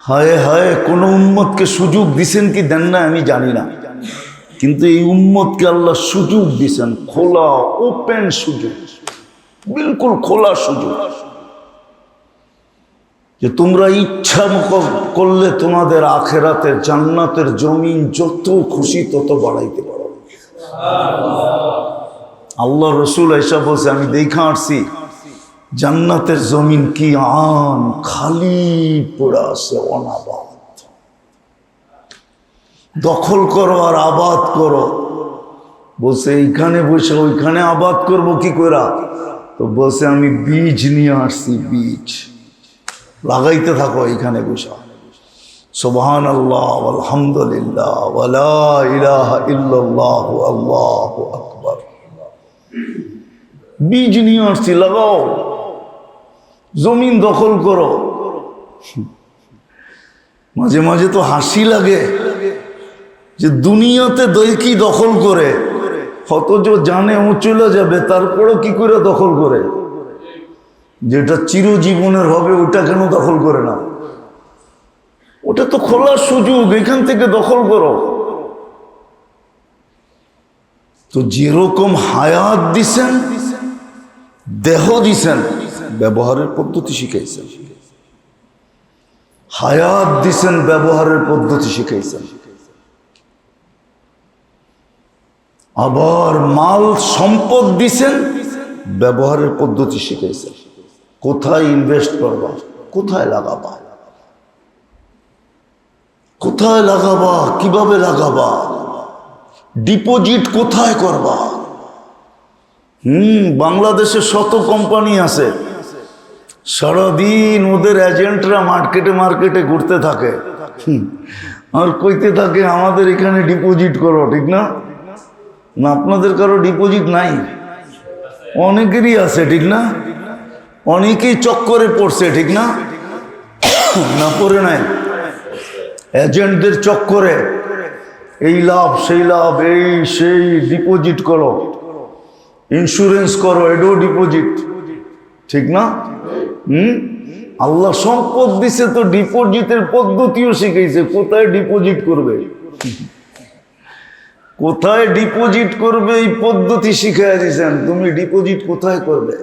হায় হায়, কোন উম্মতকে সুযোগ দিছেন কি দেন না আমি জানি না, কিন্তু এই উম্মতকে আল্লাহ সুযোগ দিছেন, খোলা ওপেন সুযোগ, বিলকুল খোলা সুযোগ, যে তোমরা ইচ্ছা করলে তোমাদের আখেরাতের জান্নাতের জমিন যত খুশি তত বাড়াইতে পারো। আল্লাহ রসুল এসা বলছে, আমি দেখা আসছি জান্নাতের জমিন কি আন খালি পড়ে আছে, অনাবাদ। দখল করো আর আবাদ করো। বলছে এইখানে বসে ওইখানে আবাদ করবো কি করে? তো বলছে আমি বীজ নিয়ে আসছি, বীজ লাগাইতে থাকো এইখানে বসে। সুবহানাল্লাহ আলহামদুলিল্লাহ ওয়ালা ইলাহা ইল্লাল্লাহ আল্লাহু আকবার। বীজ নিয়ে আসছি, লাগাও, জমিন দখল করো। মাঝে মাঝে তো হাসি লাগে যে দুনিয়াতে কি দখল করে, অথচ জানে ও চলে যাবে, তারপরও কি করে দখল করে? যেটা চিরজীবনের হবে ওটা কেন দখল করে না? ওটা তো খোলার সুযোগ, এখান থেকে দখল করো। তো যেরকম হায়াত দিছেন, দেহ দিছেন, ব্যবহারের পদ্ধতি শিখাইছেন। হায়াত দিছেন, ব্যবহারের পদ্ধতি শিখাইছেন। আবার মাল সম্পদ দিছেন, ব্যবহারের পদ্ধতি শিখাইছেন। কোথায় ইনভেস্ট করবা, কোথায় লাগাবা, কোথায় লাগাবা, কিভাবে লাগাবা, ডিপোজিট কোথায় করবা। বাংলাদেশে শত কোম্পানি আছে, সারাদিন ওদের এজেন্টরা মার্কেটে মার্কেটে ঘুরতে থাকে আর কইতে থাকে আমাদের এখানে ডিপোজিট করো, ঠিক না? না, আপনাদের কারো ডিপোজিট নাই? অনেকেরই আছে, ঠিক না? অনেকেই চক্করে পড়ছে, ঠিক না? না পড়ে নাই? এজেন্টদের চক্করে এই লাভ সেই লাভ, এই সেই, ডিপোজিট করো, ইন্স্যুরেন্স করো, এডো ডিপোজিট, ঠিক না? আল্লাহ সম্পদ দিছে তো ডিপোজিটের পদ্ধতিও শিখাইছে। কোথায় ডিপোজিট করবে, কোথায় ডিপোজিট করবে এই পদ্ধতি শিখাই দিয়েছেন। তুমি ডিপোজিট কোথায় করবে?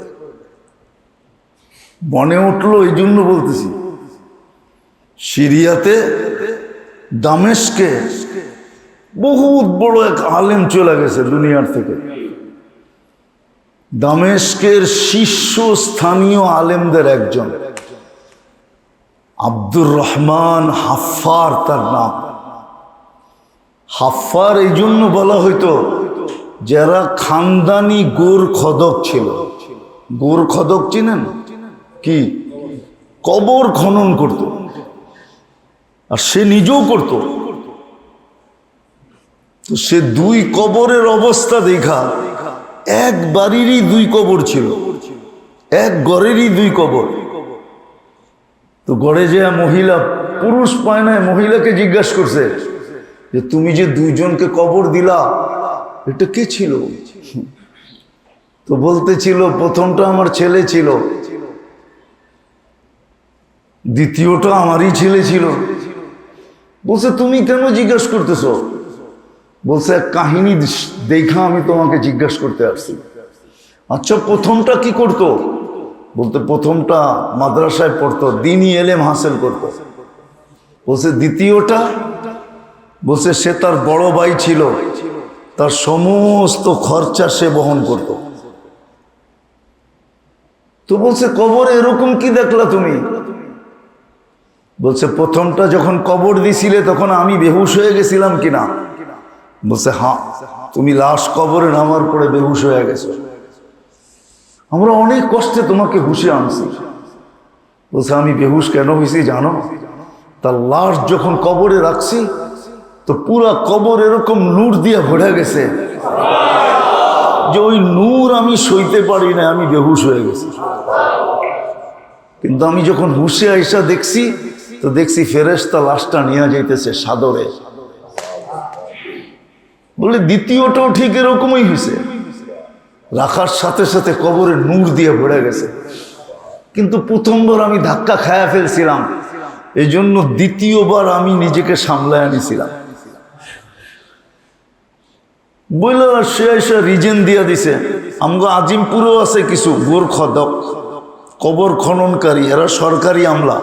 মনে উঠলো এই জন্য বলতেছি, সিরিয়াতে দামেস্কে বহুত বড় এক আলেম চলে গেছে দুনিয়ার থেকে। দামেস্কের শীর্ষস্থানীয় আলেমদের একজন, আব্দুর রহমান হাফফার তার নাম। হাফফার এই জন্য বলা হইতো, যারা খানদানি গোর খদক ছিল। গোর খদক চিনেন কি? কবর খনন করত, আর সে নিজেও করত। তো সে দুই কবরের অবস্থা দেখা, এক বাড়িরই দুই কবর ছিল, এক ঘরেরই দুই কবর। তো ঘরে যে মহিলা, পুরুষ পায় না, মহিলাকে জিজ্ঞাসা করছে যে তুমি যে দুইজনকে কবর দিলা, এটা কে ছিল? তো বলতেছিল প্রথমটা আমার ছেলে ছিল, দ্বিতীয়টা আমারই ছেলে ছিল। বলছে তুমি কেন জিজ্ঞাসা করতেছো? বলছে এক কাহিনী দেখা আমি তোমাকে জিজ্ঞাসা করতে আসছি। আচ্ছা, প্রথমটা কি করতো? বলতে প্রথমটা মাদ্রাসায় পড়তো, দ্বীনি ইলম হাসিল করতো। বলছে দ্বিতীয়টা? বলছে সে তার বড় ভাই ছিল, তার সমস্ত খরচা সে বহন করত। তো বলছে কবরে এরকম কি দেখলা তুমি? বলছে প্রথমটা যখন কবর দিছিলে তখন আমি বেহুশ হয়ে গেছিলাম কিনা? বলছে হ্যাঁ, তুমি লাশ কবরে নামার পরে বেহুশ হয়ে গেছো। আমরা অনেক কষ্টে তোমাকে হুশে আনছি। বলছে আমি বেহুশ কেন হয়েছি জানো? তার লাশ যখন কবরে রাখছি তো পুরা কবর এরকম নূর দিয়ে ভরে গেছে যে ওই নূর আমি সইতে পারি না, আমি বেহুশ হয়ে গেছি। কিন্তু আমি যখন হুশে আইসা দেখছি তো দেখছি ফেরেশতা লাশটা নিয়ে যাইতেছে সাদরে। বলে দ্বিতীয়টাও ঠিক এরকমই হয়েছে, রাখার সাথে সাথে কবরে নূর দিয়ে ভরে গেছে। কিন্তু প্রথমবার আমি ধাক্কা খায়া ফেলছিলাম, এই জন্য দ্বিতীয়বার আমি নিজেকে সামলায় আনিছিলাম। বললো সে এসে রিজেন দিয়া দিছে, আমগো আজিমপুরও আছে কিছু গোরখদক কবর খননকারী, এরা সরকারি আমলা,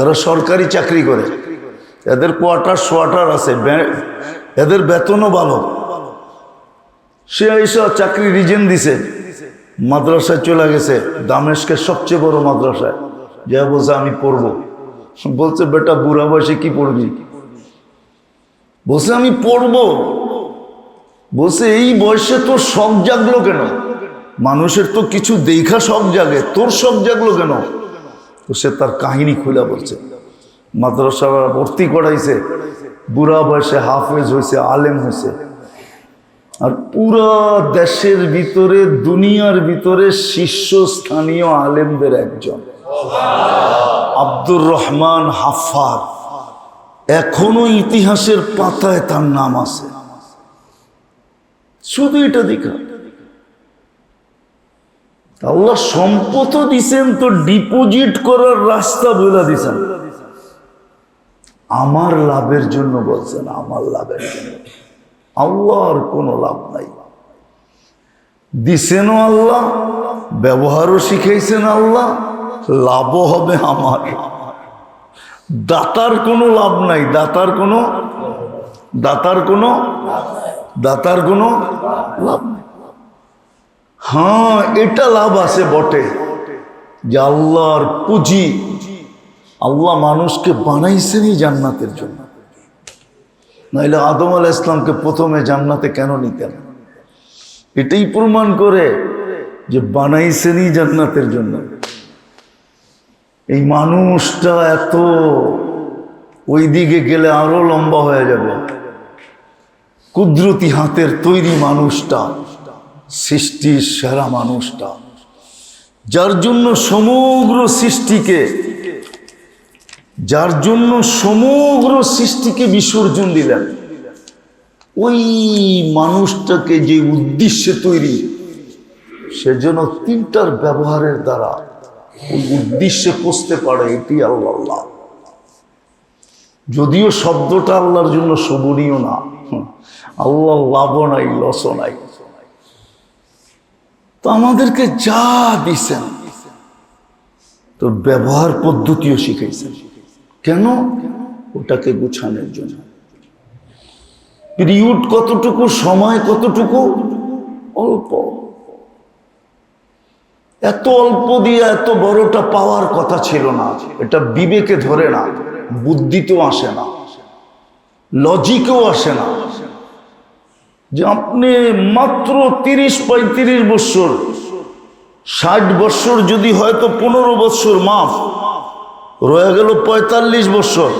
এরা সরকারি চাকরি করে, এদের কোয়ার্টার সোয়ার্টার আছে, এদের বেতনও ভালো। সে এসে চাকরি রিজেন দিছে, মাদ্রাসায় চলে গেছে, দামেস্কের সবচেয়ে বড় মাদ্রাসায়। যা বলছে আমি পড়বো। বলছে বেটা বুড়া বয়সে কি পড়বি? বলছে আমি পড়বো। বলছে এই বয়সে তোর শখ জাগলো কেন? মানুষের তো কিছু দেখা শখ জাগে, তোর শখ জাগলো কেন? তো সে তার কাহিনী খুলে বলছে। মাদ্রাসা ভর্তি করাইছে, বুড়া বয়সে হাফেজ হয়েছে, আলেম হয়েছে, আর পুরা দেশের ভিতরে দুনিয়ার ভিতরে শীর্ষস্থানীয় আলেমদের একজন আব্দুর রহমান হাফার। এখনো ইতিহাসের পাতায় তার নাম আছে। শুধু এটা দেখা আল্লাহ সম্পদও দিছেন, তো ডিপোজিট করার রাস্তা বলে দিছেন। আমার লাভের জন্য বলছেন, আমার লাভের জন্য। আল্লাহর কোনো লাভ নাই। দিছেনও আল্লাহ, ব্যবহারও শিখাইছেন আল্লাহ, লাভও হবে আমার। দাতার কোনো লাভ নাই, দাতার কোনো লাভ নাই। হ্যাঁ, এটা লাভ আছে বটে যে আল্লাহর পুঁজি, আল্লাহ মানুষকে বানাইছেনই জান্নাতের জন্য। নাইলে আদম আলাইহিস সালামকে প্রথমে জান্নাতে কেন নিতেন? এটাই প্রমাণ করে যে বানাইছেনই জান্নাতের জন্য। এই মানুষটা এত ওই দিকে গেলে আরো লম্বা হয়ে যাবে। কুদরতি হাতের তৈরি মানুষটা, সৃষ্টির সেরা মানুষটা, যার জন্য সমগ্র সৃষ্টিকে বিসর্জন দিলেন, ওই মানুষটাকে যে উদ্দেশ্যে তৈরি, সেজন্য তিনটার ব্যবহারের দ্বারা ওই উদ্দেশ্যে পৌঁছতে পারে, এটি আল্লাহ। যদিও শব্দটা আল্লাহর জন্য শোভনীয় না, আল্লাহ লাভও নাই, লসও নাই। তো আমাদেরকে যা দিছেন, তো ব্যবহার পদ্ধতিও শিখাইছেন। কেন? ওটাকে গুছানোর জন্য। পিরিয়ড কতটুকু, সময় কতটুকু, অল্প। এত অল্প দিয়ে এত বড়টা পাওয়ার কথা ছিল না। এটা বিবেকে ধরে না, বুদ্ধিতেও আসে না, লজিকেও আসে না যে আপনি মাত্র 30-35 বছর, 60 বছর যদি হয়তো 15 বছর মাফ রয়ে গেল 45 বছর,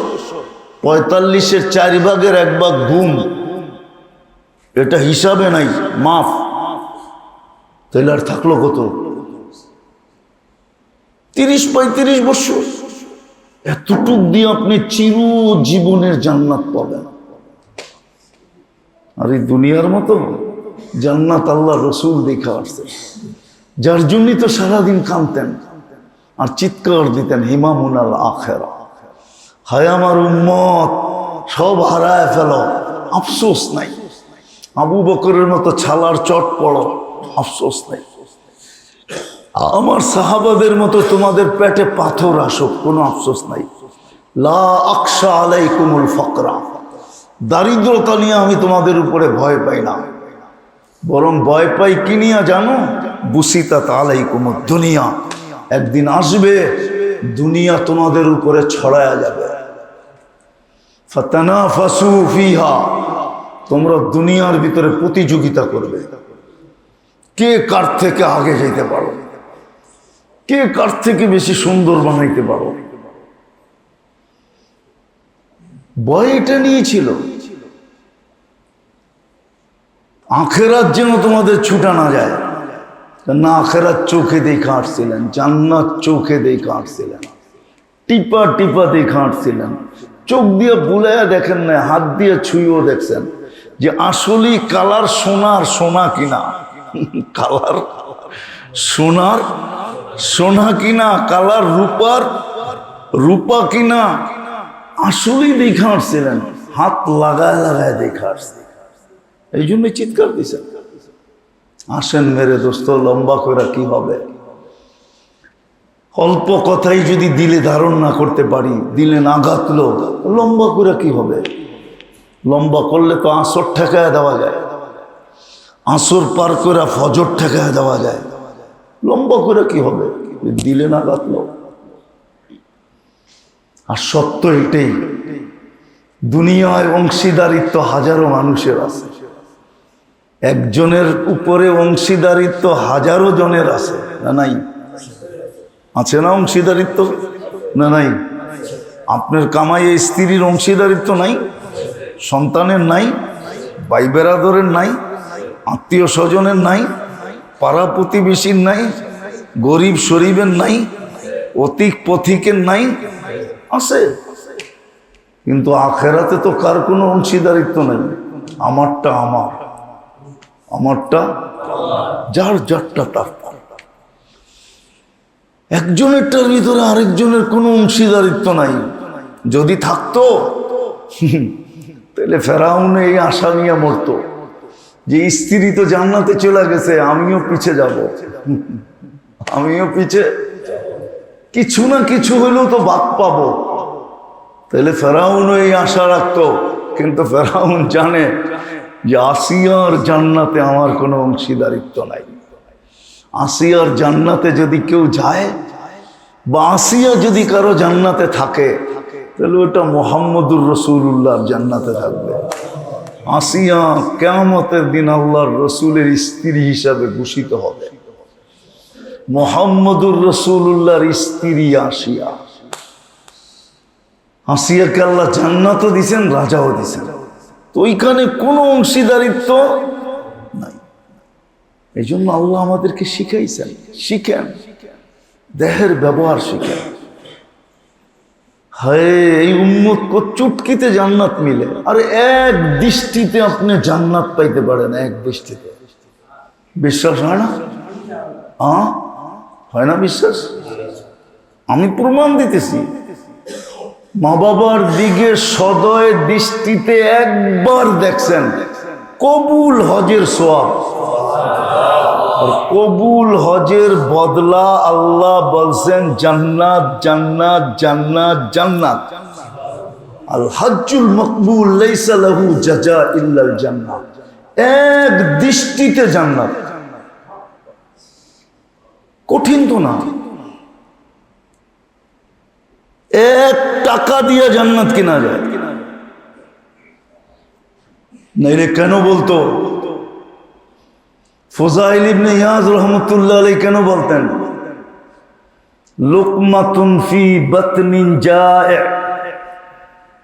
45-এর 4 ভাগের 1 ভাগ ঘুম, এটা হিসাবে নাই, মাফ। তাহলে আর থাকলো কত? 30-35 বছর। এতটুক দিয়ে আপনি চিরজীবনের জান্নাত পাবেন। আর এই দুনিয়ার মতো জান্নাত আল্লাহ রসুল দেখা আসছে, যার জন্যই তো সারাদিন কাঁদতেন আর চিৎকার দিতেন, হিমামুনাল আখেরা, হায় আমার উম্মত, সব হারায় ফেলো, আফসোস নাই। আবু বকরের মতো ছালার চট পড়ো, আফসোস নাই। আমার সাহাবাদের মতো তোমাদের পেটে পাথর আসুক, কোনো আফসোস নাই। লা আখশা আলাইকুমুল ফাকরা, দারিদ্রতা নিয়ে আমি তোমাদের উপরে ভয় পাই না, বরং ভয় পাই কি নিয়ে জানো? বুসিতাত আলাইকুমুদ দুনিয়া, একদিন আসবে দুনিয়া তোমাদের উপরে ছড়ায়া যাবে। ফাতানাফাসু ফিহা, তোমরা দুনিয়ার ভিতরে প্রতিযোগিতা করবে, কে কার থেকে আগে যেতে পারো, কে কার থেকে বেশি সুন্দর বানাইতে পারো। ভয় এটা নিয়েছিল, আখেরাত যেন তোমাদের ছুটা না যায়। না, আখেরাত চোখে দেখে আসছিলেন, জান্নাত চোখে দেখে আসছিলেন, টিপা টিপা দেখে আসছিলেন, চোখ দিয়ে বুলাইয়া দেখেন না, হাত দিয়ে ছুঁয়েও দেখছেন যে আসলেই কালার সোনার সোনা কিনা, কালার সোনার সোনা কিনা, কালার রূপার রূপা কিনা আসলেই দেখে আসছিলেন, হাত লাগায় লাগায় দেখে আসছে, এই জন্য চিৎকার দিছেন। আসেন মেরে দোস্ত, লম্বা করে কি হবে? অল্প কথাই যদি দিলে ধারণ না করতে পারি, দিলে না গাতলো, লম্বা করে কি হবে? লম্বা করলে তো আসর ঠেকায় দেওয়া যায়, আসর পার করে ফজর ঠেকায় দেওয়া যায়, লম্বা করে কি হবে? দিলে না গাতলো। আর সত্য এটাই, দুনিয়ায় অংশীদারিত্ব হাজারো মানুষের আছে, একজনের উপরে অংশীদারিত্ব হাজারো জনের আছে, না নাই? আছে না অংশীদারিত্ব? না নাই? আপনার কামাইয়ে স্ত্রীর অংশীদারিত্ব নাই, সন্তানের নাই, ভাই বেরাদরের নাই, আত্মীয় স্বজনের নাই, পাড়া প্রতিবেশীর নাই, গরিব শরীফের নাই, অতিক পথিকের নাই, আছে। কিন্তু আখেরাতে তো কার কোনো অংশীদারিত্ব নাই। আমারটা আমার, আমারটা যার, যারটা তার। একজনেরটার ভিতরে আরেকজনের কোনো অংশীদারিত্ব নাই। যদি থাকতো তাহলে ফেরাউন এই আশা নিয়ে মরতো যে স্ত্রী তো জান্নাতে চলে গেছে, আমিও পিছে যাব, আমিও পিছে, কিছু না কিছু হলেও তো বাদ পাবো। তাহলে ফেরাউন এই আশা রাখতো, কিন্তু ফেরাউন জানে যে আসিয়ার জান্নাতে আমার কোনো অংশীদারিত্ব নাই। আসিয়ার জান্নাতে যদি কেউ যায়, বা আসিয়া যদি কারো জান্নাতে থাকে, তাহলে ওটা মুহাম্মদুর রাসূলুল্লাহর জান্নাতে থাকবে। আসিয়া কিয়ামতের দিন আল্লাহর রসুলের স্ত্রী হিসাবে ভূষিত হবে। মুহাম্মদুর রাসূলুল্লাহর স্ত্রী আসিয়া, আসিয়াকে আল্লাহ জান্নাতও দিছেন, রাজাও দিছেন, তো ওইখানে কোনো অংশীদারিত্ব নাই। এই জন্য আল্লাহ আমাদেরকে শিখাইছেন, শিখেন, দেহের ব্যবহার শিখেন। হায়, এই উম্মত কো চুটকিতে জান্নাত মিলে, আর এক দৃষ্টিতে আপনি জান্নাত পাইতে পারেন, এক দৃষ্টিতে। বিশ্বাস হয় না? হয় না বিশ্বাস? আমি প্রমাণ দিতেছি। মা বাবার দিকে সদয় দৃষ্টিতে একবার দেখছেন, কবুল হজের সওয়াব, আর কবুল হজের বদলা আল্লাহ বলছেন জান্নাত, জান্নাত, জান্নাত, জান্নাত। আল হজ্জুল মকবুল লাইসা লাহু জাযা ইল্লাল জান্নাহ। এক দৃষ্টিতে জান্নাত, কঠিন তো না। এক টাকা দিয়ে জান্নাত কেনা যায় নাইলে কেন বলতো? ফুযাইল ইবনে ইয়াজ রাহমাতুল্লাহ আলাইহি কেন বলতেন, লুকমাতুন ফি বাতনিন জায়ে,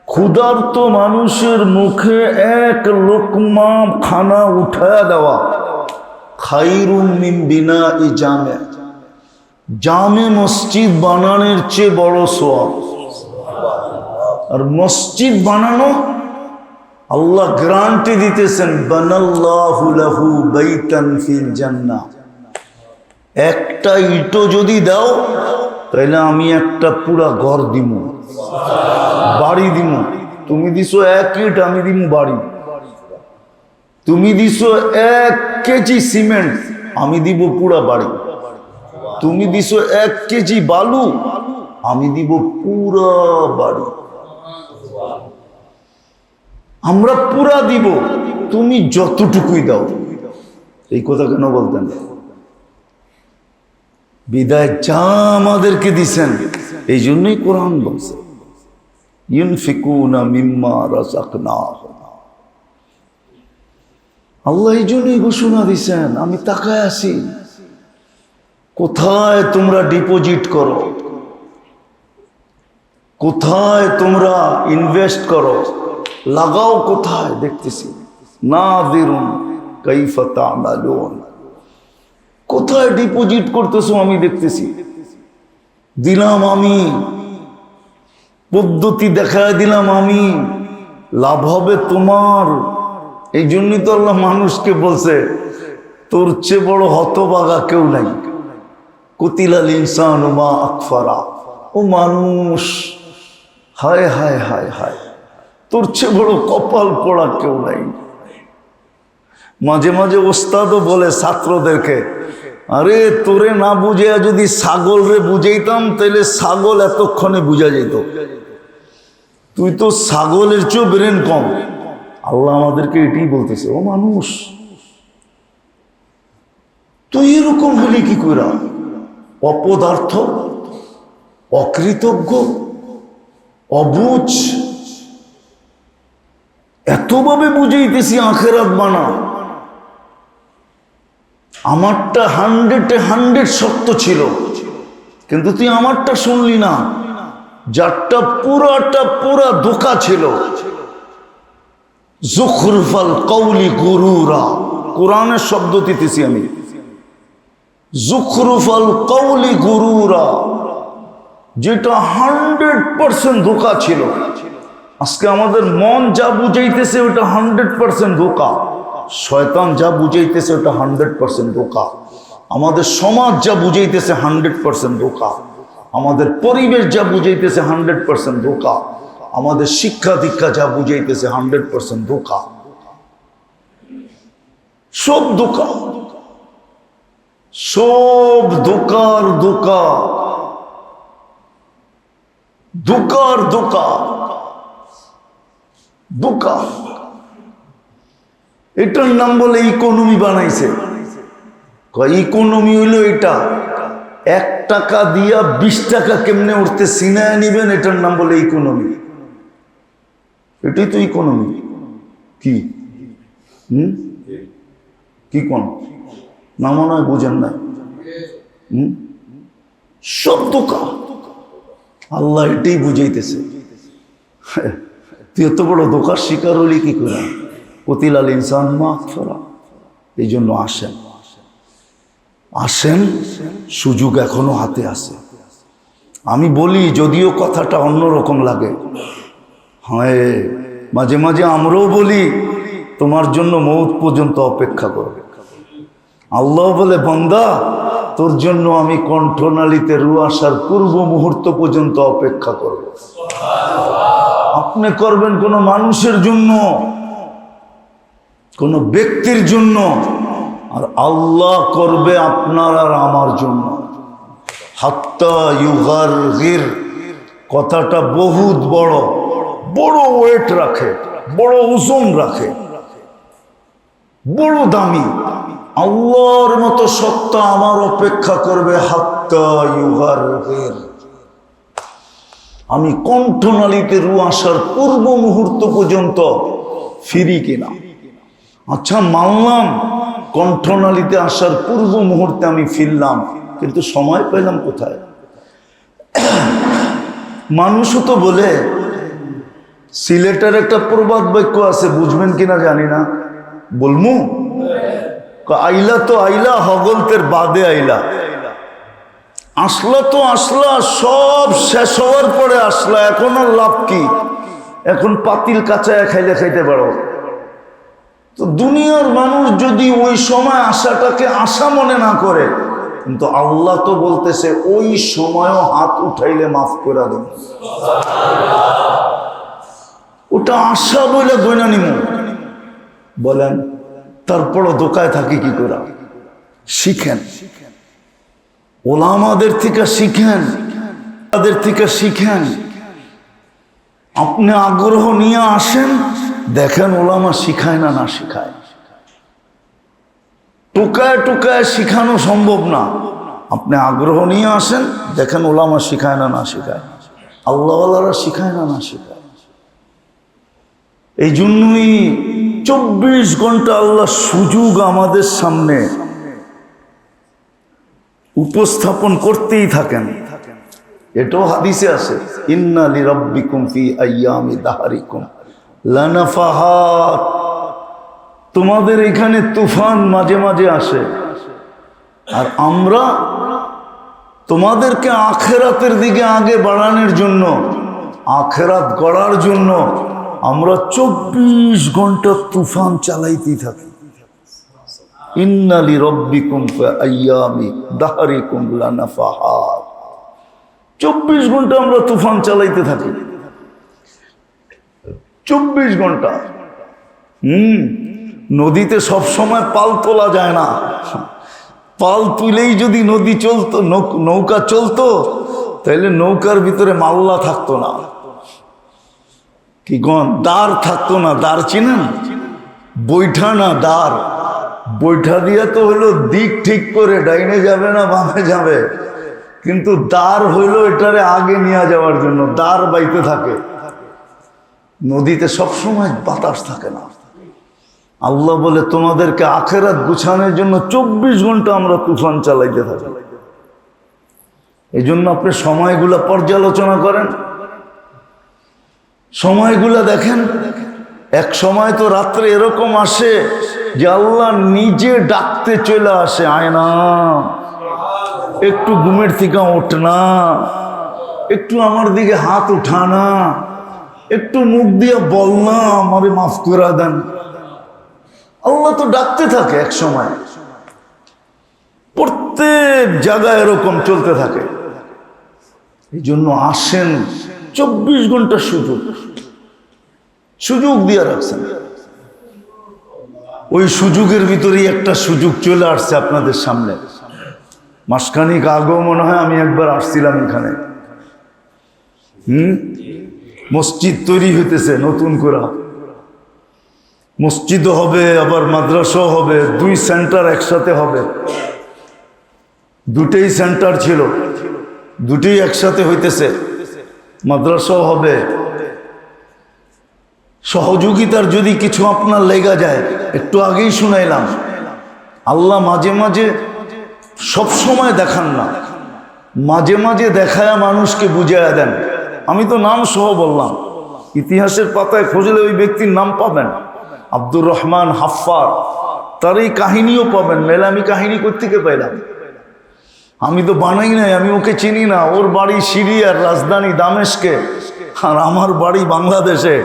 ক্ষুধার্ত মানুষের মুখে এক লোকমা খানা উঠায়া দেওয়া, খায়রুম মিন বিনাই জামে, জামে মসজিদ বানানোর চেয়ে বড় সওয়াব। আর মসজিদ বানানো আল্লাহ গ্যারান্টি দিতেছেন, বানাল্লাহু লাহু বাইতান ফিল জান্নাহ। একটা ইটও যদি দাও তাহলে আমি একটা পুরা ঘর দিব, বাড়ি দিব। তুমি দিছো এক ইট, আমি দিব বাড়ি। তুমি দিছো 1 কেজি সিমেন্ট, আমি দিব পুরা বাড়ি। তুমি দিছো 1 কেজি বালু, আমি দিব পুরা বাড়ি। আমরা পুরা দিব, তুমি যতটুকুই দাও। এই কথা কেন বলতেন? বিদায় যা আমাদেরকে দিছেন, এই জন্যই কোরআন বলছে ইউনফিকুনা মিম্মা রাযাকনাহুম। আল্লাহ এই জন্যই ঘোষণা দিছেন, আমি তাকায় আছি কোথায় তোমরা ডিপোজিট করো, কোথায় তোমরা ইনভেস্ট করো, লাগাও কোথায় দেখতেছি। নাযিরুন কাইফা তা'মালুন, কোথায় ডিপোজিট করতেছো আমি দেখতেছি। দিলাম আমি, পদ্ধতি দেখায় দিলাম আমি, লাভ হবে তোমার। এই জন্যই তো আল্লাহ মানুষকে বলছে তোর চেয়ে বড় হতভাগা কেউ নাই। কুতিলাল ইনসানু মা আকফারা, ও মানুষ, হায় হায় হায় হায়, তোর চেয়ে বড় কপাল পড়া কেউ নাই। মাঝে মাঝে ওস্তাদও বলে ছাত্রদেরকে, আরে তোরে না বুঝিয়া যদি ছাগল রে বুঝাইতাম তাহলে ছাগল এতক্ষণে বুঝা যেত, তুই তো ছাগলের চেয়েও ব্রেন কম। আল্লাহ আমাদেরকে এটাই বলতেছে, ও মানুষ তুই এরকম হলি কি কইরা? অপদার্থ, অকৃতজ্ঞ, অবুঝ, এতভাবে বুঝাইতেছি আখেরাত বানা। আমারটা 100 সত্য ছিল, কিন্তু তুই আমারটা শুনলি না, যারটা পুরা ধোঁকা ছিল। যুখরুফাল কওলি গুরুরা, কোরআনের শব্দ দিতেছি আমি। যুখরুফাল কওলি গুরুরা, যেটা 100% ধোঁকা ছিল। আজকে আমাদের মন যা বুঝাইতেছে ওটা 100% ধোঁকা, শয়তান যা বুঝাইতেছে ওটা 100% ধোঁকা, আমাদের সমাজ যা বুঝাইতেছে 100% ধোঁকা, আমাদের পরিবেশ যা বুঝাইতেছে 100% ধোঁকা, আমাদের শিক্ষা দীক্ষা যা বুঝাইতেছে 100% ধোঁকা। সব ধোঁকা, সব ধোঁকার ধোঁকা, ধোঁকার ধোঁকা, ধোঁকা। এটার নাম বলে ইকোনমি বানাইছে। ইকোনমি হইল এটা, 1 টাকা দিয়া 20 টাকা কেমনে উঠতে সিনায় নিবেন, এটার নাম বলে ইকোনমি। এটাই তো ইকোনমি। কি কি কোন না মনে হয় বোঝেন না? সব ধোঁকা। আল্লাহ এটাই বুঝাইতেছে, তুই এত বড় ধোঁকার শিকার হলি কি করে? কতিলাল ইনসান মা আকফারা। এই জন্য আসেন, আসেন, সুযোগ এখনো হাতে আছে। আমি বলি, যদিও কথাটা অন্যরকম লাগে, হ্যাঁ মাঝে মাঝে আমরাও বলি তোমার জন্য মৌত পর্যন্ত অপেক্ষা করবে। আল্লাহ বলে, বান্দা তোর জন্য আমি কণ্ঠনালীতে রু আসার পূর্ব মুহূর্ত পর্যন্ত অপেক্ষা করব। আপনি করবেন কোনো মানুষের জন্য, কোনো ব্যক্তির জন্য, আর আল্লাহ করবে আপনার আর আমার জন্য। হাত্তা ইউগারগির কথাটা বহুত বড়, বড় ওয়েট রাখে, বড় ওজন রাখে, বড় দামি। আল্লাহর মতো সত্তা আমার অপেক্ষা করবে হাত্তা ইউগারগির, আমি কণ্ঠনালীতে রু আসার পূর্ব মুহূর্ত পর্যন্ত ফিরি কিনা। আচ্ছা মানলাম, কণ্ঠনালীতে আসার পূর্ব মুহূর্তে আমি ফিরলাম, কিন্তু সময় পেলাম কোথায়? মানুষও তো বলে, সিলেটের একটা প্রবাদ বাক্য আছে, বুঝবেন কিনা জানি না, বলমু? আইলা তো আইলা, হগলতের বাদে আইলা। আসলা তো আসলা, সব শেষ হওয়ার পরে আসলা, এখন আর লাভ কি? এখন পাতিল কাঁচায় খাইলে খাইতে পারো। তো দুনিয়ার মানুষ যদি ওই সময় আশাটাকে আশা মনে না করে, কিন্তু আল্লাহ তো বলতেছে ওই সময়ও হাত উঠাইলে মাফ করে দেব। ওটা আশা বলে গয়না নিম। বলেন, তারপরও দোকায় থাকি কি করে? শিখেন, ওলামাদের থেকে শিখেন, তাদের থেকে শিখেন। আপনি আগ্রহ নিয়ে আসেন, দেখেন ওলামা শিখায় না না শিখায়। টুকায় টুকায় শিখানো সম্ভব না। আপনি আগ্রহ নিয়ে আসেন, দেখেন ওলামা শিখায় না না শিখায়, আল্লাহওয়ালারা শিখায় না না শিখায়। এই জন্যই 24 ঘন্টা আল্লাহ সুযোগ আমাদের সামনে উপস্থাপন করতেই থাকেন। এটাও হাদিসে আছে, ইন্না লিরাব্বিকুম ফি আইয়ামি দাহরিকুম লানাফাহাত। তোমাদের এখানে তুফান মাঝে মাঝে আসে, আর আমরা তোমাদেরকে আখেরাতের দিকে আগে বাড়ানোর জন্য, আখেরাত গড়ার জন্য আমরা 24 ঘন্টা তুফান চালাইতেই থাকি। ইন্না লিরাব্বিকুম ফি আইয়ামি দাহরিকুম লানাফাহাত। 24 ঘন্টা আমরা তুফান চালাইতে থাকি, 24 ঘন্টা। নদীতে সব সময় পাল তোলা যায় না। পাল তুলেই যদি নদী চলতো, নৌকা চলতো, তাহলে নৌকার ভিতরে মাল্লা থাকতো না, কি গন, দাঁড় থাকতো না। দাঁড় চিনেন? বৈঠা না, দাঁড়। বৈঠা দিয়ে তো হলো দিক ঠিক করে ডাইনে যাবে না বামে যাবে, কিন্তু দাঁড় হইলো এটারে আগে নিয়ে যাওয়ার জন্য, দাঁড় বাইতে থাকে। নদীতে সবসময় বাতাস থাকে না। আল্লাহ বলে তোমাদেরকে আখেরাত গুছানোর জন্য 24 ঘন্টা আমরা তুফান চালাইতে থাকি। এই জন্য আপনি সময়গুলা পর্যালোচনা করেন, সময়গুলা দেখেন। এক সময় তো রাত্রে এরকম আসে যে আল্লাহ নিজে ডাকতে চলে আসে, আয় না, একটু ঘুমের থেকে ওঠ না, একটু আমার দিকে হাত উঠা না, একটু মুখ দিয়ে বল না আমারে মাফ করে দেন। আল্লাহ তো ডাকতে থাকে এক সময়, প্রত্যেক জায়গায় এরকম চলতে থাকে। এই জন্য আসেন, 24 ঘন্টা সুযোগ দিয়ে রাখছেন। ওই সুযোগের ভিতরেই একটা সুযোগ চলে আসছে আপনাদের সামনে। মাসখানিক আগেও মনে হয় আমি একবার আসছিলাম এখানে। মসজিদ তৈরি হইতেছে নতুন করে, মসজিদও হবে আবার মাদ্রাসাও হবে, 2 সেন্টার একসাথে হবে। দুটেই সেন্টার ছিল, দুটেই একসাথে হইতেছে, মাদ্রাসাও হবে। সহযোগিতার যদি কিছু আপনার লেগা যায়, একটু আগেই শুনাইলাম, আল্লাহ মাঝে মাঝে, সব সময় দেখান না, মাঝে মাঝে দেখায়া মানুষকে বুঝাইয়া দেন। আমি তো নাম সহ বললাম, ইতিহাসের পাতায় খুঁজলে ওই ব্যক্তির নাম পাবেন, আব্দুর রহমান হাফফার। তার এই কাহিনীও পাবেন। নাহলে আমি কাহিনী কোত্থেকে পাইলাম? আমি তো বানাই নাই, আমি ওকে চিনি না। ওর বাড়ি সিরিয়ার রাজধানী দামেস্কে, আর আমার বাড়ি বাংলাদেশে।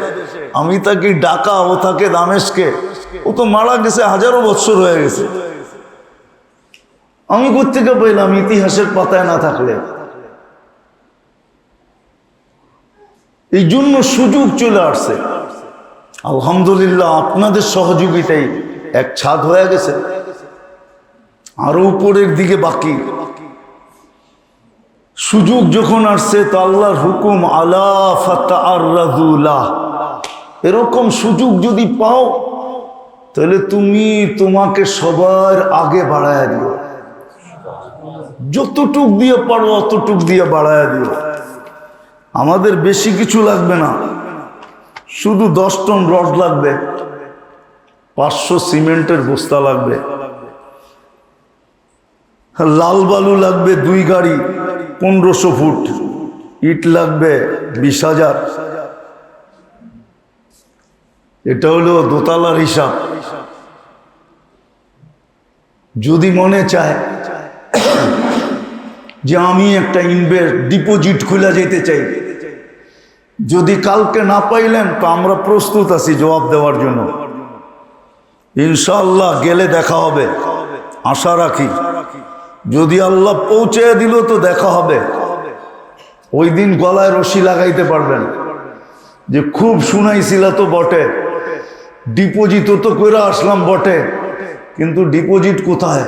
আমি থাকি ঢাকা, ও থাকে দামেস্কে। ও তো মারা গেছে, হাজারো বছর হয়ে গেছে। আমি কোত্থেকে পাইলাম ইতিহাসের পাতায় না থাকলে? এই জন্য সুযোগ চলে আসছে। আলহামদুলিল্লাহ, আপনাদের সহযোগিতায় এক ছাদ হয়ে গেছে, আরো উপরের দিকে বাকি। সুযোগ যখন আসছে তো আল্লাহর হুকুম, আলা ফাতাআররাযুলা। এরকম সুযোগ যদি পাও তাহলে তোমাকে সবার আগে বাড়ায় দিও, যতটুক দিয়ে পারো অতটুক দিয়ে বাড়ায় দিও। আমাদের বেশি কিছু লাগবে না, শুধু 10 টন রড লাগবে, 500 সিমেন্টের বস্তা লাগবে, লাল বালু লাগবে 2 গাড়ি 1500 ফুট, ইট লাগবে 20,000। এটা হলো দোতলার হিসাব। যদি মনে চায় যে আমি একটা ডিপোজিট খুলে যেতে চাই, যদি কালকে না পাইলেন তো আমরা প্রস্তুত আছি জবাব দেওয়ার জন্য। ইনশাআল্লাহ গেলে দেখা হবে, আশা রাখি। যদি আল্লাহ পৌঁছে দিল তো দেখা হবে। ওই দিন গলায় রশি লাগাইতে পারবেন যে খুব শুনাইছিল তো বটে, ডিপোজিটও তো করে আসলাম বটে, কিন্তু ডিপোজিট কোথায়?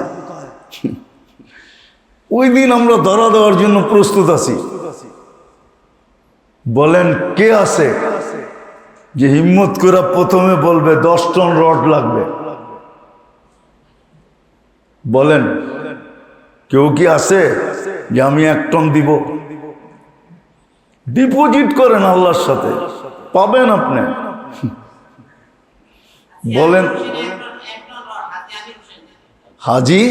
ওই দিন আমরা ধরা দেওয়ার জন্য প্রস্তুত আছি। বলেন কে আছে যে হিম্মত করে প্রথমে বলবে 10 টন রড লাগবে? বলেন কেউ কি আছে যে আমি 1 টন দিব? ডিপোজিট করেন আল্লাহর সাথে, পাবেন আপনি। বলেন হাজি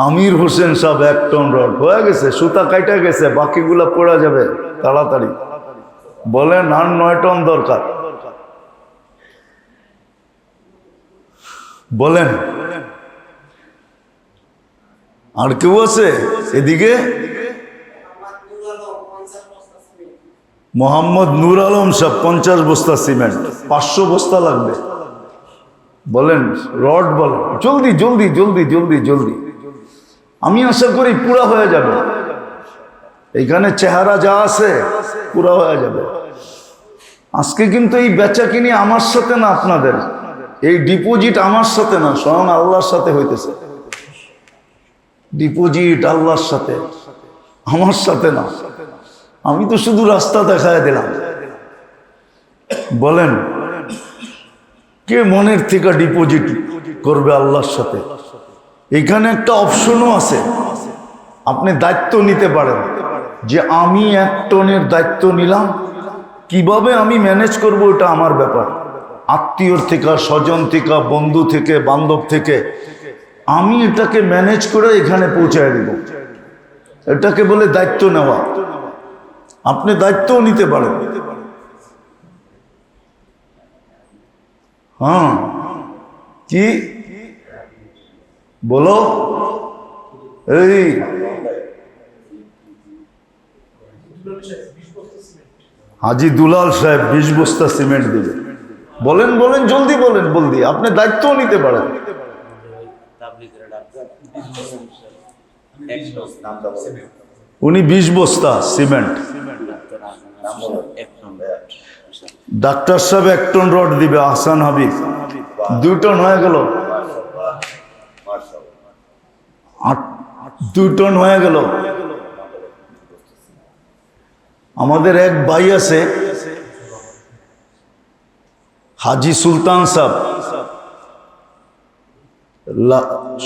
আমির হোসেন সাহেব 1 টন রড হয়ে গেছে, সুতা কাটা গেছে, বাকিগুলা পড়া যাবে তাড়াতাড়ি। বলেন আর 9 টন দরকার। বলেন আর কেউ আছে এদিকে? মোহাম্মদ নূর আলম সাহেব 50 বস্তা সিমেন্ট, 500 বস্তা লাগবে। বলেন রড, বলেন জলদি জলদি জলদি জলদি জলদি। আমি আশা করি পুরা হয়ে যাবে। এখানে চেহারা যা আছে পুরো হয়ে যাবে। আজকে কিন্তু এই বেচা কিনি আমার সাথে না, আপনাদের এই ডিপোজিট আমার সাথে না, স্বয়ং আল্লাহর সাথে হইতেছে। ডিপোজিট আল্লাহর সাথে, আমার সাথে না। আমি তো শুধু রাস্তা দেখায় দিলাম। বলেন কে মনের থেকে ডিপোজিট করবে আল্লাহর সাথে? এখানে একটা অপশনও আছে, আপনি দায়িত্ব নিতে পারেন যে আমি 1 টনের দায়িত্ব নিলাম, কিভাবে আমি ম্যানেজ করব এটা আমার ব্যাপার। আত্মীয়র থেকে, স্বজন থেকে, বন্ধু থেকে, বান্ধব থেকে আমি এটাকে ম্যানেজ করে এখানে পৌঁছায় দিব। এটাকে বলে দায়িত্ব নেওয়া। আপনি দায়িত্বও নিতে পারেন। হ্যাঁ, কি বলো? এই হাজি দুলাল সাহেব 20 বস্তা সিমেন্ট দিবে। বলেন বলেন, জলদি বলেন, বলদি। আপনি দায়িত্বও নিতে পারেন। উনি 20 বস্তা সিমেন্ট, ডাক্তার সাহেব 1 টন রড দিবে, আহসান হাবিব 2 টন হয়ে গেল, 2 টন হয়ে গেল। আমাদের এক ভাই আছে হাজি সুলতান সাহেব,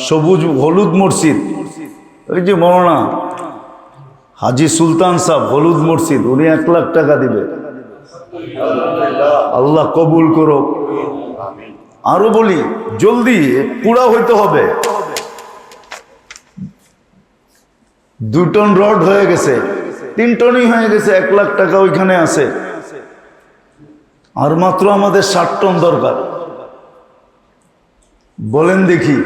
সবুজ হলুদ মসজিদ, ওই যে মৌলানা হাজি সুলতান সাহেব হলুদ মসজিদ, উনি 1 লাখ টাকা দিবে। আল্লাহ কবুল করো। আরো বলি, জলদি পুরা হইতে হবে। 2 টন রড হয়ে গেছে, 3 টনই হয়ে গেছে, 1 লাখ টাকা ওইখানে আছে। আর মাত্র আমাদের 60 টন দরকার। বলেন দেখি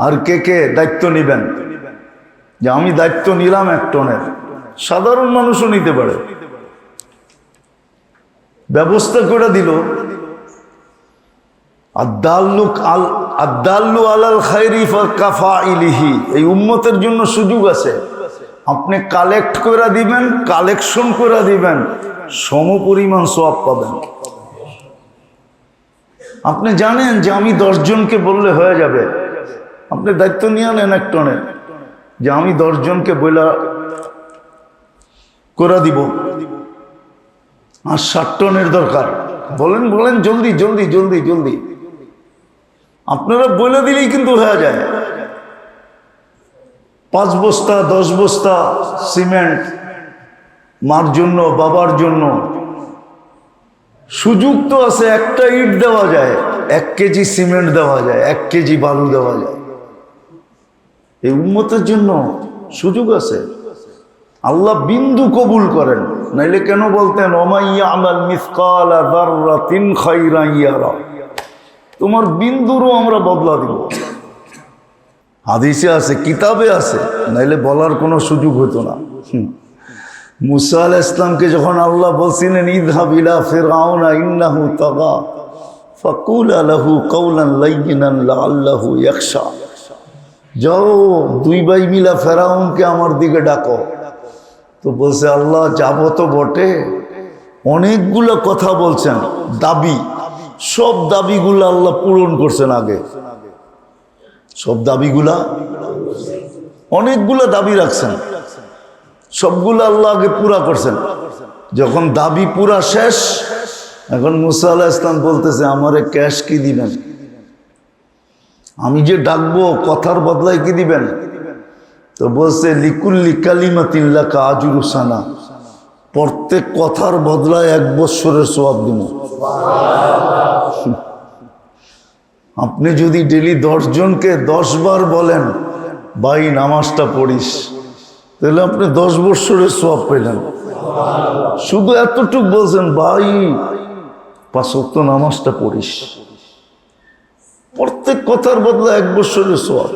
আর কে কে দায়িত্ব নিবেন? যে আমি দায়িত্ব নিলাম 1 টনের। সাধারণ মানুষও নিতে পারে, ব্যবস্থা করে দিল। আদাল্লু আলাল খায়রি কাফাইলিহি, এই উম্মতের জন্য সুযোগ আছে। আপনি কালেক্ট করে দিবেন, কালেকশন করে দিবেন, সমপরিমাণ সওয়াব পাবেন। আপনি জানেন যে আমি 10 জনকে বললে হয়ে যাবে, আপনি দায়িত্ব নিয়ে নেন 1 টনের, যে আমি 10 জনকে বইলা করে দিব, আর 60 টনের দরকার। বলেন বলেন, জলদি জলদি জলদি জলদি। আপনারা বলে দিলেই কিন্তু হয়ে যায়। 5 বস্তা 10 বস্তা সিমেন্ট মার জন্য, বাবার জন্য। সুযোগ তো আছে, একটা ইট দেওয়া যায়, 1 কেজি সিমেন্ট দেওয়া যায়, 1 কেজি বালু দেওয়া যায়। এই উম্মতের জন্য সুযোগ আছে। আল্লাহ বিন্দু কবুল করেন, নাইলে কেন বলতেন ওমাইয়া আমাল মিসকালা যাররাতিন খায়রান ইয়ারা, তোমার বিন্দুরও আমরা বদলা দিব। হাদিসে আছে, কিতাবে আছে, নাইলে বলার কোনো সুযোগ হতো না। মুসা আলাইহিস সালামকে যখন আল্লাহ বলছিলেন ইযহাব ইলা ফিরআউনা ইন্নাহু তাগা ফাকুলা লাহু কাওলান লাইয়িনান লাআল্লাহু ইয়াখশা, যাও 2 ভাই মিলা ফেরাউনকে আমার দিকে ডাকো। তো বলছে আল্লাহ যাব তো বটে, অনেকগুলো কথা বলছেন, দাবি, সব দাবিগুলো আল্লাহ পূরণ করছেন আগে। সব দাবিগুলা, অনেকগুলো দাবি রাখছেন, সবগুলো আল্লাহ আগে পুরা করছেন। যখন দাবি পুরা শেষ, এখন মুসা আলাইহিস সালাম বলতেছে আমারে ক্যাশ কি দিবেন? আমি যে ডাকবো কথার বদলায় কি দিবেন? তো বলছে লিকুল্লি কালিমাতিন লাকা আজরু সানা, প্রত্যেক কথার বদলায় 1 বৎসরের সওয়াব দিব। আপনি যদি ডেলি 10 জনকে 10 বার বলেন ভাই নামাজটা পড়িস, তাহলে আপনি 10 বৎসরের সওয়াব পেলেন। শুধু এতটুক বলছেন ভাই 5 ওয়াক্ত নামাজটা পড়িস, প্রত্যেক কথার বদলে 1 বৎসরের সওয়াব।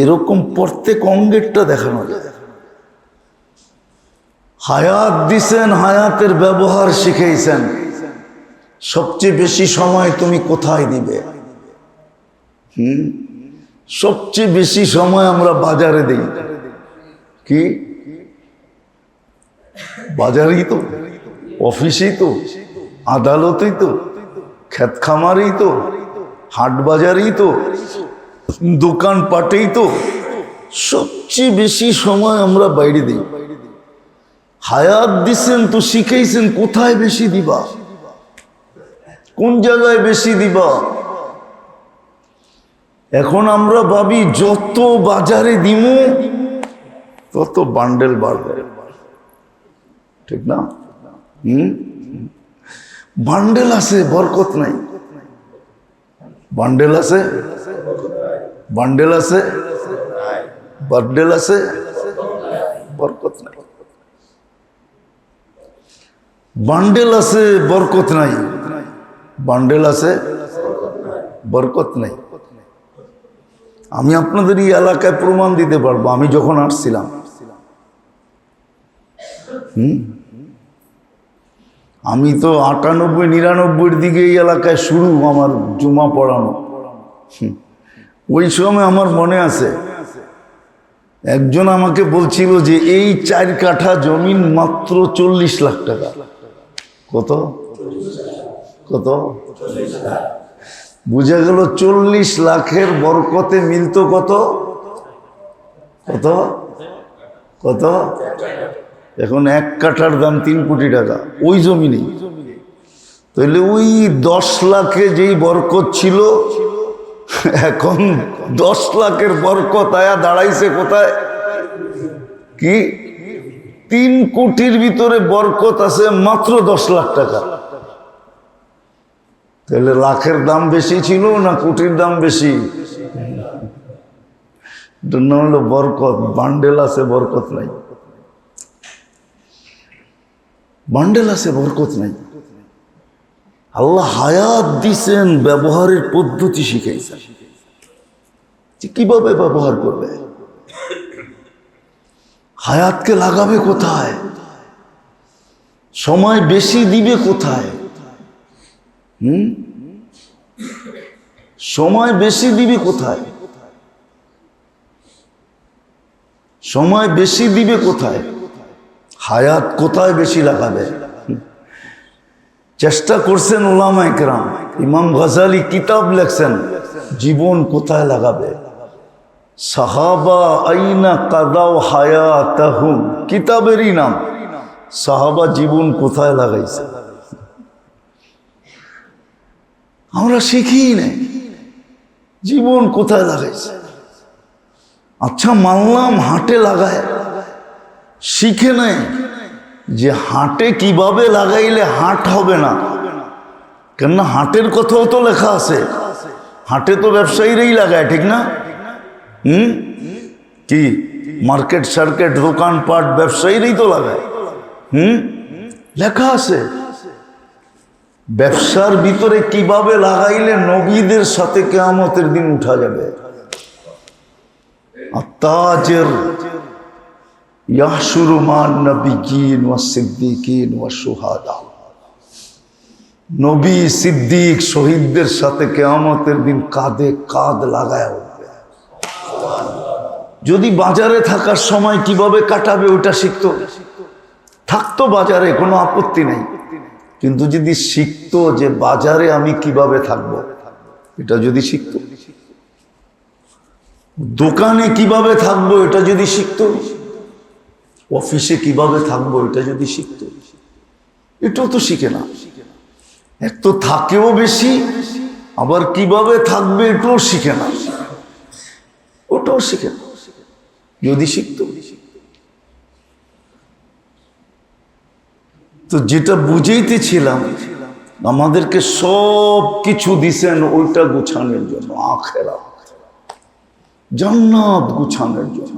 এরকম প্রত্যেক অঙ্গেরটা দেখানো যায়। হায়াত দিছেন, হায়াতের ব্যবহার শিখাইছেন। সবচেয়ে বেশি সময় তুমি কোথায় দিবে? সবচেয়ে বেশি সময় আমরা বাজারে দিই, কি বাজারই তো, অফিসেই তো, আদালতেই তো, ক্ষেত খামারেই তো, হাট বাজারেই তো, দোকান পাটেই তো সবচেয়ে বেশি সময় আমরা বাইরে দিই। হায়াত দিছেন তো শিখাইছেন কোথায় বেশি দিবা, কোন জায়গায় বেশি দিবা। এখন আমরা ভাবি যত বাজারে দিমু তত বান্ডেল বাড়বে, ঠিক না? বান্ডেল আছে বরকত নাই, বান্ডেল আছে, বান্ডেল আছে, বান্ডেল আছে, বরকত নাই। বান্ডেল আছে বরকত নাই, বান্ডেল আছে বরকত নাই। আমি আপনাদের এই এলাকায় প্রমাণ দিতে পারবো। আমি যখন আসছিলাম, আমি তো 98-99 দিকে এই এলাকায় শুরু আমার জুমা পড়ানো। ওই সময় আমার মনে আছে একজন আমাকে বলছিল যে এই 4 কাঠা জমিন মাত্র 40 লাখ টাকা। কত কত? বুঝা গেল 40 লাখের বরকতে মিলতো কত কত কত? এখন 1 কাঠার দাম 3 কোটি টাকা ওই জমিনেই। তাহলে ওই 10 লাখে যেই বরকত ছিল, এখন 10 লাখের বরকত আয়া দাঁড়াইছে কোথায়? কি 3 কোটির ভিতরে বরকত আছে মাত্র 10 লাখ টাকা। তাহলে লাখের দাম বেশি ছিল না কোটির দাম বেশি? নাম হলো বরকত। বান্ডেল আছে বরকত নাই, বান্ডেল আছে বরকত নাই। আল্লাহ হায়াত দিছেন, ব্যবহারের পদ্ধতি শিখাইছেন যে কিভাবে ব্যবহার করবে। হায়াতকে লাগাবে কোথায়, সময় বেশি দিবে কোথায়? সময় বেশি দিবে কোথায়? সময় বেশি দিবে কোথায়? হায়াত কোথায় বেশি লাগাবে? চেষ্টা করছেন উলামায়ে কেরাম। ইমাম গজালি কিতাব লেখছেন জীবন কোথায় লাগাবে। সাহাবা আইনা কাদাও হায়াতাহুম, কিতাবেরই নাম। সাহাবা জীবন কোথায় লাগাইছে আমরা শিখি নাই, জীবন কোথায় লাগাইছে। আচ্ছা মানলাম হাটে লাগায়, শিখে নেয় যে হাটে কিভাবে লাগাইলে হাট হবে না। কেননা হাটের কথাও তো লেখা আছে, হাটে তো ব্যবসায়ীরাই লাগায়, ঠিক না? কি মার্কেট সার্কেট দোকানপাট ব্যবসায়ীরাই তো লাগায়। লেখা আছে ব্যবসার ভিতরে কিভাবে লাগাইলে নবীদের সাথে কিয়ামতের দিন উঠা যাবে। আত্তাজির ইয়াহশুরু মান নবিয়্যিন ওয়াস সিদ্দীকিন ওয়াস শুহাদা। নবী সিদ্দিক শহীদদের সাথে কিয়ামতের দিন কাঁধে কাঁধ লাগায় উঠবে। যদি বাজারে থাকার সময় কিভাবে কাটাবে ওটা শিখতো, থাকতো বাজারে, কোনো আপত্তি নেই। কিন্তু যদি শিখতো যে বাজারে আমি কিভাবে থাকবো, এটা যদি শিখতো, দোকানে কিভাবে থাকবো এটা যদি শিখতো, অফিসে কিভাবে থাকবো এটা যদি শিখতো, এটাও তো শিখে না। এক তো থাকেও বেশি, আবার কিভাবে থাকবে এটাও শিখে না, ওটাও শিখে না। যদি শিখতো, তো যেটা বুঝাইতেছিলাম, আমাদেরকে সব কিছু দিছেন ওইটা গুছানোর জন্য, আখিরাত জান্নাত গুছানোর জন্য।